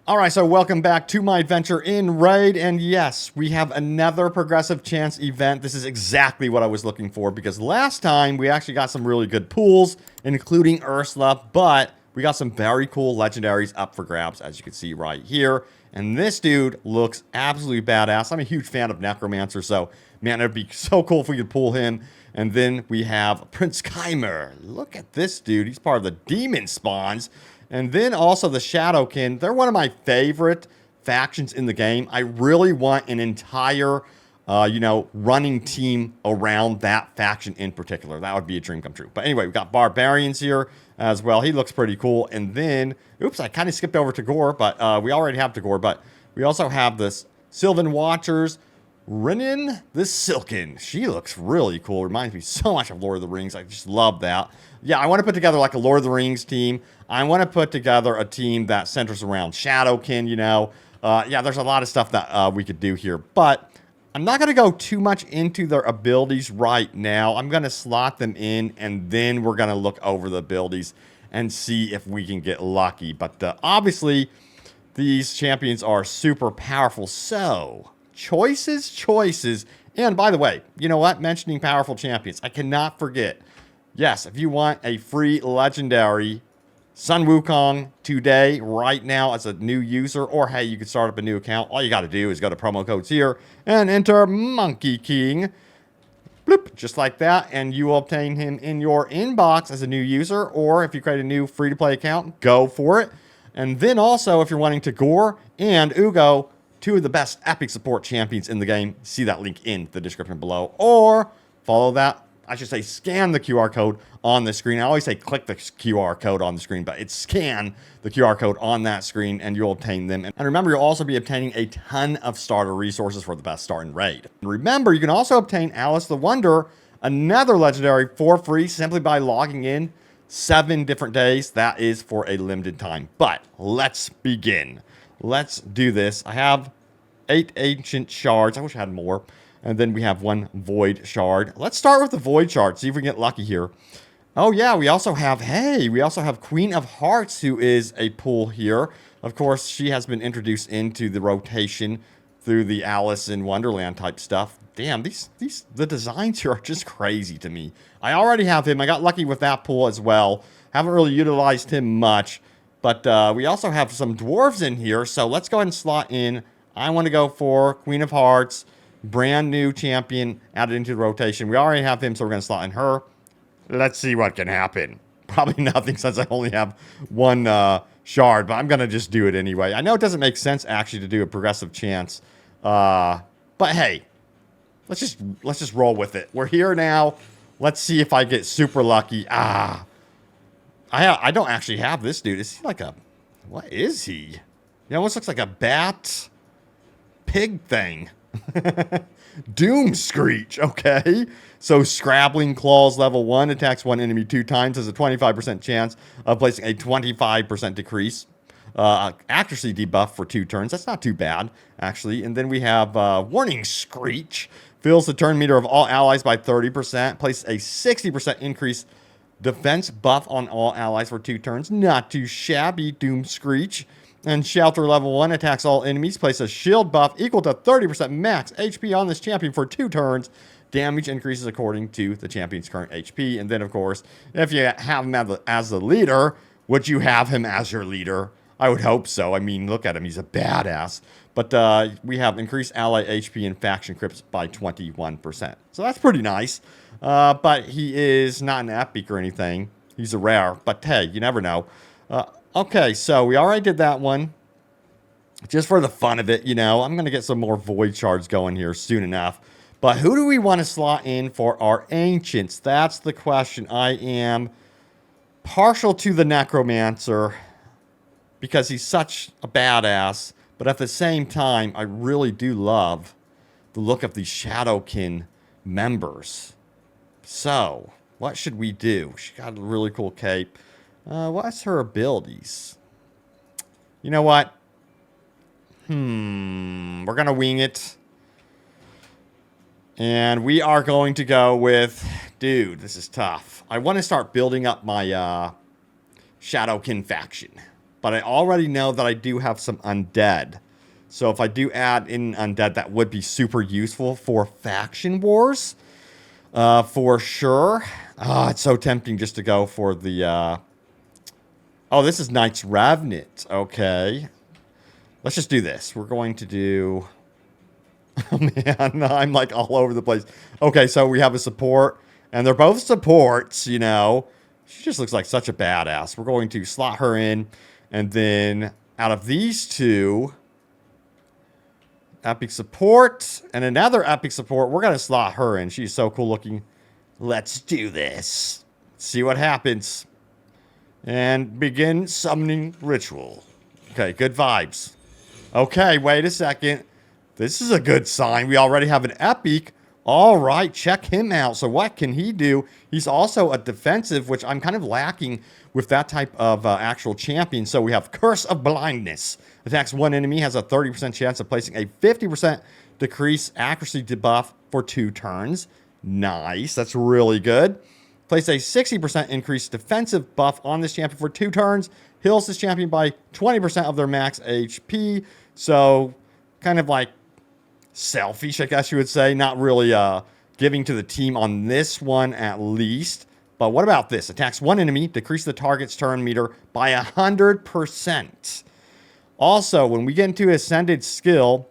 Alright, so welcome back to my adventure in Raid, and yes, we have another progressive chance event. This is exactly what I was looking for, because last time we actually got some really good pools, including Ursula, but we got some very cool legendaries up for grabs, as you can see right here. And this dude looks absolutely badass. I'm a huge fan of Necromancer, so man, it'd be so cool if we could pull him. And then we have Prince Khymer. Look at this dude, he's part of the demon spawns. And then also the Shadowkin. They're one of my favorite factions in the game. I really want an entire, running team around that faction in particular. That would be a dream come true. But anyway, we've got Barbarians here as well. He looks pretty cool. And then, oops, I kind of skipped over Tagore, but we already have Tagore. But we also have this Sylvan Watchers. Renin the Silken. She looks really cool. Reminds me so much of Lord of the Rings. I just love that. Yeah, I want to put together like a Lord of the Rings team. I want to put together a team that centers around Shadowkin, yeah, there's a lot of stuff that we could do here. But I'm not going to go too much into their abilities right now. I'm going to slot them in, and then we're going to look over the abilities and see if we can get lucky. But obviously, these champions are super powerful. So, choices. And by the way, you know what? Mentioning powerful champions, I cannot forget. Yes, if you want a free legendary Sun Wukong today, right now as a new user, or hey, you can start up a new account. All you got to do is go to promo codes here and enter Monkey King. Bloop, just like that, and you will obtain him in your inbox as a new user, or if you create a new free-to-play account, go for it. And then also, if you're wanting Tagore and Ugo, two of the best epic support champions in the game, see that link in the description below, or follow that. I should say scan the QR code on the screen. I always say click the QR code on the screen, but it's scan the QR code on that screen and you'll obtain them. And remember, you'll also be obtaining a ton of starter resources for the best start in Raid. And remember, you can also obtain Alice the Wonder, another legendary, for free simply by logging in 7 different days. That is for a limited time. But let's begin. Let's do this. I have 8 ancient shards. I wish I had more. And then we have 1 void shard. Let's start with the void shard. See if we can get lucky here. Oh yeah, we also have Queen of Hearts, who is a pool here. Of course, she has been introduced into the rotation through the Alice in Wonderland type stuff. Damn, the designs here are just crazy to me. I already have him. I got lucky with that pool as well. Haven't really utilized him much. But we also have some dwarves in here. So let's go ahead and slot in. I want to go for Queen of Hearts. Brand new champion added into the rotation. We already have him, so we're going to slot in her. Let's see what can happen. Probably nothing since I only have 1 shard, but I'm going to just do it anyway. I know it doesn't make sense actually to do a progressive chance. But hey, let's just roll with it. We're here now. Let's see if I get super lucky. I don't actually have this dude. Is he like a... What is he? He almost looks like a bat pig thing. Doom Screech, okay. So Scrabbling Claws level 1 attacks 1 enemy 2 times, has a 25% chance of placing a 25% decrease. Accuracy debuff for 2 turns. That's not too bad, actually. And then we have Warning Screech. Fills the turn meter of all allies by 30%. Places a 60% increase defense buff on all allies for 2 turns. Not too shabby, Doom Screech. And Shelter level 1 attacks all enemies. Place a shield buff equal to 30% max HP on this champion for 2 turns. Damage increases according to the champion's current HP. And then, of course, if you have him as the leader, would you have him as your leader? I would hope so. I mean, look at him. He's a badass. But we have increased ally HP and faction crypts by 21%. So that's pretty nice. But he is not an epic or anything. He's a rare. But hey, you never know. Okay, so we already did that one. Just for the fun of it, I'm going to get some more void shards going here soon enough. But who do we want to slot in for our ancients? That's the question. I am partial to the Necromancer because he's such a badass. But at the same time, I really do love the look of these Shadowkin members. So, what should we do? She got a really cool cape. What's her abilities? You know what? We're going to wing it. And we are going to go with... Dude, this is tough. I want to start building up my Shadowkin faction. but I already know that I do have some undead. So if I do add in undead, that would be super useful for faction wars, for sure. It's so tempting just to go for the... Oh, this is Knight's Revenant. Okay. Let's just do this. We're going to do... Oh, man, I'm like all over the place. Okay, so we have a support, and they're both supports, you know. She just looks like such a badass. We're going to slot her in, and then out of these two... Epic support and another epic support. We're going to slot her in. She's so cool looking. Let's do this. See what happens. And begin summoning ritual. Okay, good vibes. Okay, wait a second. This is a good sign. We already have an epic. All right, check him out. So what can he do? He's also a defensive, which I'm kind of lacking with that type of actual champion. So we have Curse of Blindness. Attacks one enemy, has a 30% chance of placing a 50% decrease accuracy debuff for 2 turns. Nice, that's really good. Place a 60% increased defensive buff on this champion for 2 turns. Heals this champion by 20% of their max HP. So kind of like selfish, I guess you would say. Not really giving to the team on this one at least. But what about this? Attacks one enemy, decrease the target's turn meter by 100%. Also, when we get into Ascended skill,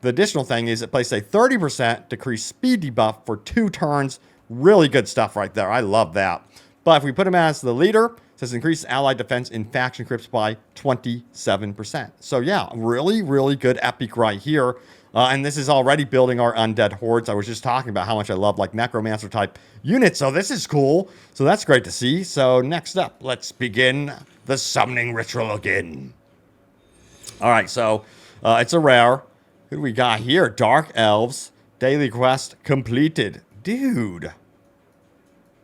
the additional thing is it places a 30% decreased speed debuff for 2 turns. Really good stuff right there. I love that. But if we put him as the leader, it says increase allied defense in faction crypts by 27%. So yeah, really, really good epic right here. And this is already building our undead hordes. I was just talking about how much I love like necromancer type units. So this is cool. So that's great to see. So next up, let's begin the summoning ritual again. All right, so it's a rare. Who do we got here? Dark Elves. Daily quest completed. Dude.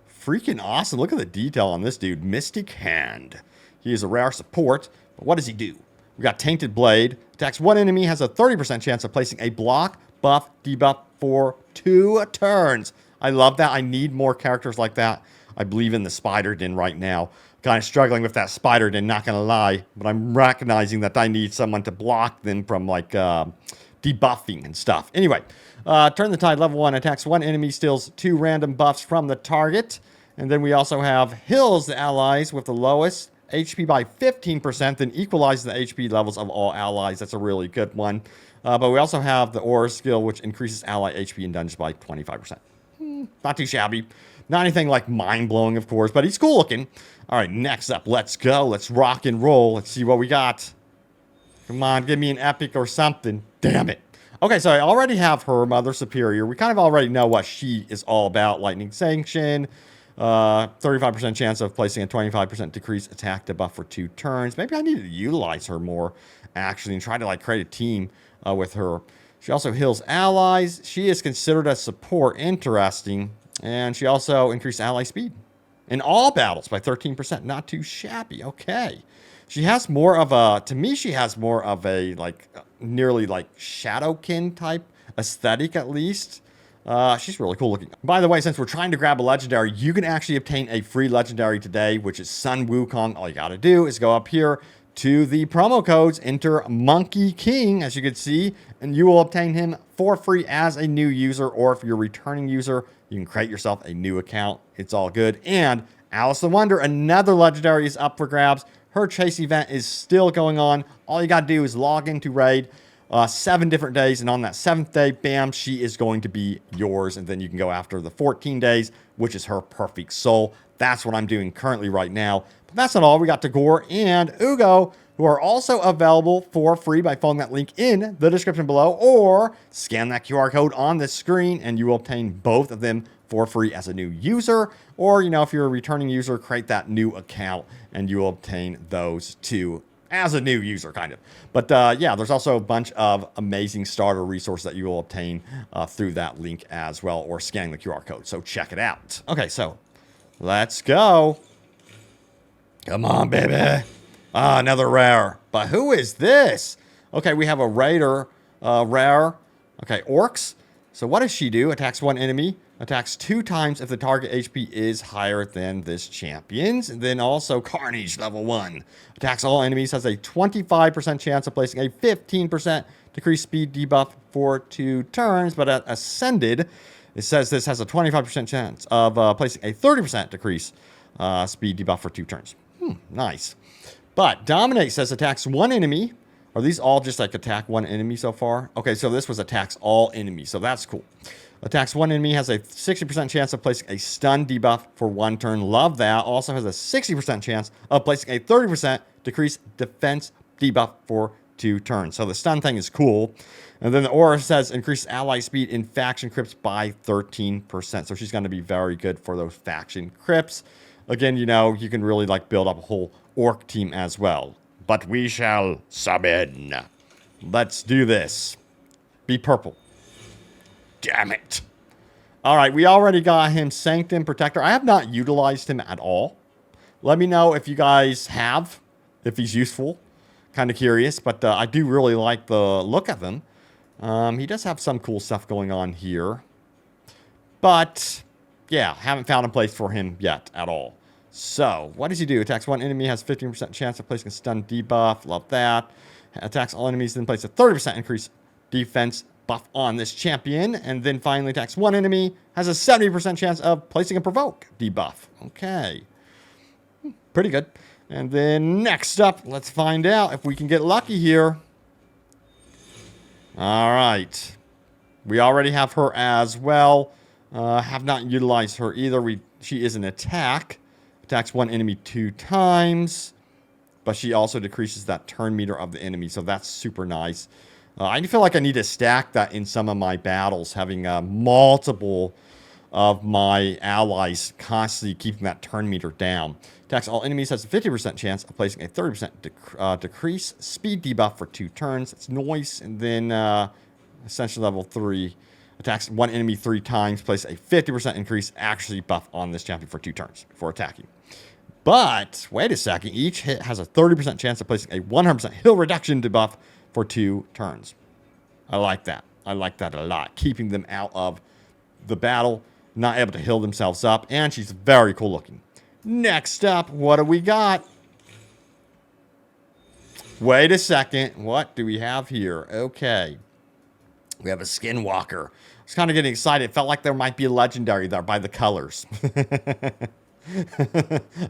Freaking awesome. Look at the detail on this dude. Mystic Hand. He is a rare support. But what does he do? We got Tainted Blade. Attacks one enemy. Has a 30% chance of placing a block, buff, debuff for 2 turns. I love that. I need more characters like that. I believe in the Spider Den right now. Kind of struggling with that Spider Den, not going to lie. But I'm recognizing that I need someone to block them from like debuffing and stuff. Anyway, Turn the Tide level 1. Attacks one enemy, steals 2 random buffs from the target. And then we also have heals the allies with the lowest HP by 15%, then equalizes the HP levels of all allies. That's a really good one. But we also have the Aura skill, which increases ally HP in dungeons by 25%. Not too shabby. Not anything like mind-blowing, of course, but he's cool looking. All right, next up, let's go. Let's rock and roll. Let's see what we got. Come on, give me an epic or something. Damn it. Okay, so I already have her, Mother Superior. We kind of already know what she is all about. Lightning Sanction. 35% chance of placing a 25% decreased attack debuff for 2 turns. Maybe I need to utilize her more, actually, and try to like create a team with her. She also heals allies. She is considered a support. Interesting. And she also increased ally speed in all battles by 13%. Not too shabby. Okay. She has more of a, to me, she has more of a like nearly like Shadowkin type aesthetic at least. She's really cool looking. By the way, since we're trying to grab a legendary, you can actually obtain a free legendary today, which is Sun Wukong. All you got to do is go up here to the promo codes, enter Monkey King, as you can see, and you will obtain him for free as a new user, or if you're a returning user, you can create yourself a new account. It's all good. And Alice the Wonder, another legendary, is up for grabs. Her chase event is still going on. All you got to do is log into Raid 7 different days, and on that 7th day, bam, she is going to be yours, and then you can go after the 14 days, which is her perfect soul. That's what I'm doing currently right now. But that's not all. We got Teodor and Ugo, who are also available for free by following that link in the description below, or scan that QR code on the screen, and you will obtain both of them for free as a new user. Or, you know, if you're a returning user, create that new account, and you will obtain those too as a new user, kind of. But yeah, there's also a bunch of amazing starter resources that you will obtain through that link as well, or scanning the QR code. So check it out. Okay, so let's go. Come on, baby. Ah, another rare. But who is this? Okay, we have a raider rare. Okay, Orcs. So what does she do? Attacks one enemy. Attacks 2 times if the target HP is higher than this champion's. And then also Carnage level 1. Attacks all enemies, has a 25% chance of placing a 15% decreased speed debuff for 2 turns. But at Ascended, it says this has a 25% chance of placing a 30% decrease speed debuff for 2 turns. Nice. But Dominate says attacks 1 enemy. Are these all just like attack 1 enemy so far? Okay, so this was attacks all enemies, so that's cool. Attacks 1 enemy, has a 60% chance of placing a stun debuff for 1 turn. Love that. Also has a 60% chance of placing a 30% decreased defense debuff for 2 turns. So the stun thing is cool. And then the aura says increase ally speed in faction crypts by 13%. So she's going to be very good for those faction crypts. Again, you know, you can really like build up a whole orc team as well. But we shall summon. Let's do this. Be purple. Damn it. All right, we already got him Sanctum Protector. I have not utilized him at all. Let me know if you guys have, if he's useful. Kind of curious, but I do really like the look of him. He does have some cool stuff going on here. But, yeah, haven't found a place for him yet at all. So, what does he do? Attacks 1 enemy, has 15% chance of placing a stun debuff. Love that. Attacks all enemies, then places a 30% increase defense buff on this champion. And then finally attacks 1 enemy, has a 70% chance of placing a provoke debuff. Okay. Pretty good. And then next up, let's find out if we can get lucky here. All right. We already have her as well. Have not utilized her either. She is an attack. Attacks 1 enemy 2 times. But she also decreases that turn meter of the enemy. So that's super nice. I feel like I need to stack that in some of my battles. Having multiple of my allies constantly keeping that turn meter down. Attacks all enemies, has a 50% chance of placing a 30% decrease speed debuff for 2 turns. It's noise. And then Ascension level 3. Attacks 1 enemy 3 times. Place a 50% increase accuracy buff on this champion for 2 turns before attacking. But, wait a second. Each hit has a 30% chance of placing a 100% heal reduction debuff for 2 turns. I like that. I like that a lot. Keeping them out of the battle. Not able to heal themselves up. And she's very cool looking. Next up, what do we got? Wait a second. What do we have here? Okay. We have a Skinwalker. I was kind of getting excited. It felt like there might be a legendary there by the colors.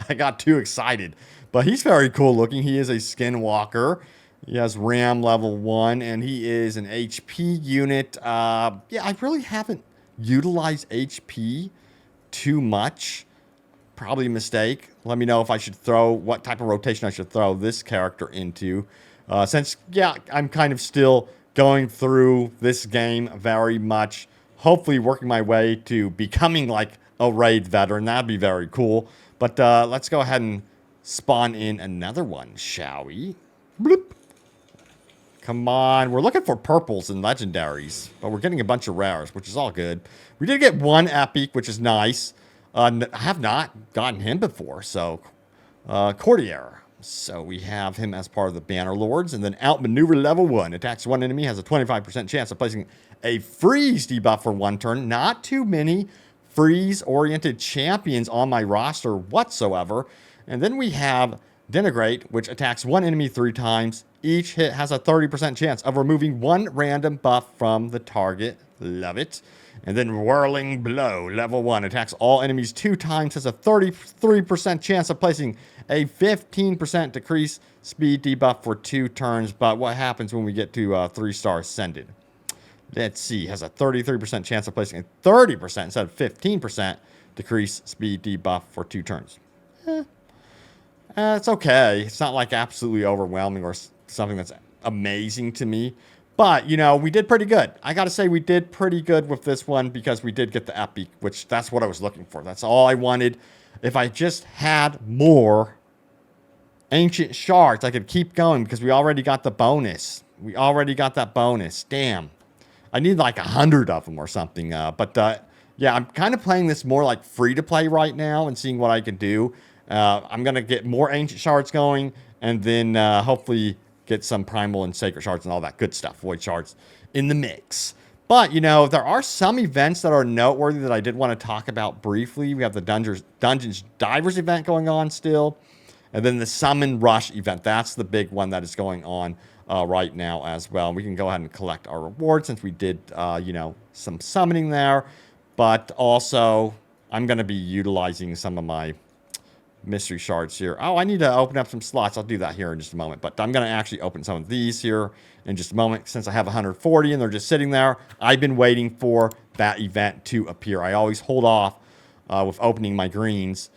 I got too excited. But he's very cool looking. He is a Skinwalker. He has Ram level 1, and he is an HP unit. Yeah, I really haven't utilized HP too much. Probably a mistake. Let me know if I should what type of rotation I should throw this character into. Since, yeah, I'm kind of still going through this game very much. Hopefully working my way to becoming like a raid veteran. That'd be very cool. But let's go ahead and spawn in another one, shall we? Bloop. Come on. We're looking for purples and legendaries, but we're getting a bunch of rares, which is all good. We did get 1 epic, which is nice. I have not gotten him before, so Cardiel. So we have him as part of the Banner Lords, and then outmaneuver level 1. Attacks 1 enemy, has a 25% chance of placing a freeze debuff for 1 turn. Not too many freeze-oriented champions on my roster whatsoever. And then we have Denigrate, which attacks 1 enemy 3 times. Each hit has a 30% chance of removing 1 random buff from the target. Love it. And then Whirling Blow, level 1, attacks all enemies 2 times, has a 33% chance of placing a 15% decrease speed debuff for 2 turns. But what happens when we get to 3-star Ascended? Let's see, has a 33% chance of placing a 30% instead of 15% decrease speed debuff for 2 turns. It's okay. It's not like absolutely overwhelming or something that's amazing to me. But, you know, we did pretty good. I got to say we did pretty good with this one because we did get the epic, which that's what I was looking for. That's all I wanted. If I just had more ancient shards, I could keep going because we already got the bonus. We already got that bonus. Damn. I need like 100 of them or something. Yeah, I'm kind of playing this more like free to play right now and seeing what I can do. I'm going to get more ancient shards going and then hopefully get some primal and sacred shards and all that good stuff. Void shards in the mix. But, you know, there are some events that are noteworthy that I did want to talk about briefly. We have the Dungeons Divers event going on still. And then the Summon Rush event. That's the big one that is going on right now as well. We can go ahead and collect our reward since we did, you know, some summoning there. But also, I'm going to be utilizing some of my mystery shards here. Oh, I need to open up some slots. I'll do that here in just a moment. But I'm going to actually open some of these here in just a moment. Since I have 140 and they're just sitting there, I've been waiting for that event to appear. I always hold off with opening my greens,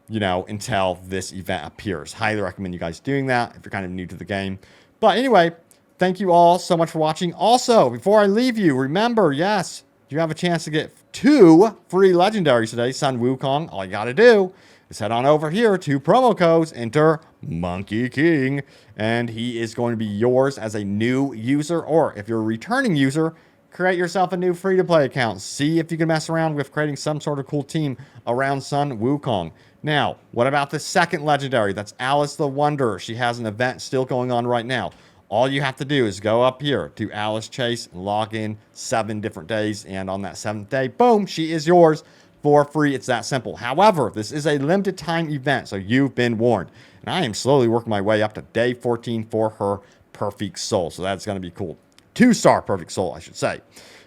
you know, until this event appears. Highly recommend you guys doing that if you're kind of new to the game. But anyway, thank you all so much for watching. Also, before I leave you, remember, yes, you have a chance to get 2 free legendaries today. Sun Wukong, all you got to do is head on over here to promo codes, enter Monkey King, and he is going to be yours as a new user, or if you're a returning user, create yourself a new free-to-play account. See if you can mess around with creating some sort of cool team around Sun Wukong. Now, what about the second legendary? That's Alice the Wanderer. She has an event still going on right now. All you have to do is go up here to Alice Chase and log in 7 different days, and on that 7th day, boom, she is yours for free. It's that simple. However, this is a limited time event, so you've been warned. And I am slowly working my way up to day 14 for her Perfect Soul, so that's going to be cool. 2-star Perfect Soul, I should say.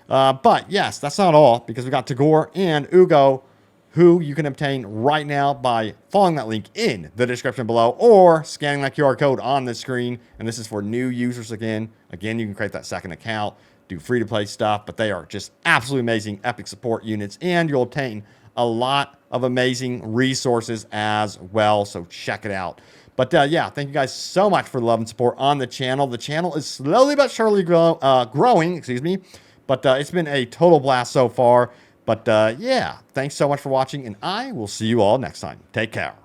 But yes, that's not all, because we got Teodor and Ugo, who you can obtain right now by following that link in the description below or scanning that QR code on the screen. And this is for new users again. Again, you can create that second account, do free-to-play stuff, but they are just absolutely amazing epic support units, and you'll obtain a lot of amazing resources as well, so check it out. But yeah, thank you guys so much for the love and support on the channel. The channel is slowly but surely growing, excuse me, but it's been a total blast so far. But yeah, thanks so much for watching, and I will see you all next time. Take care.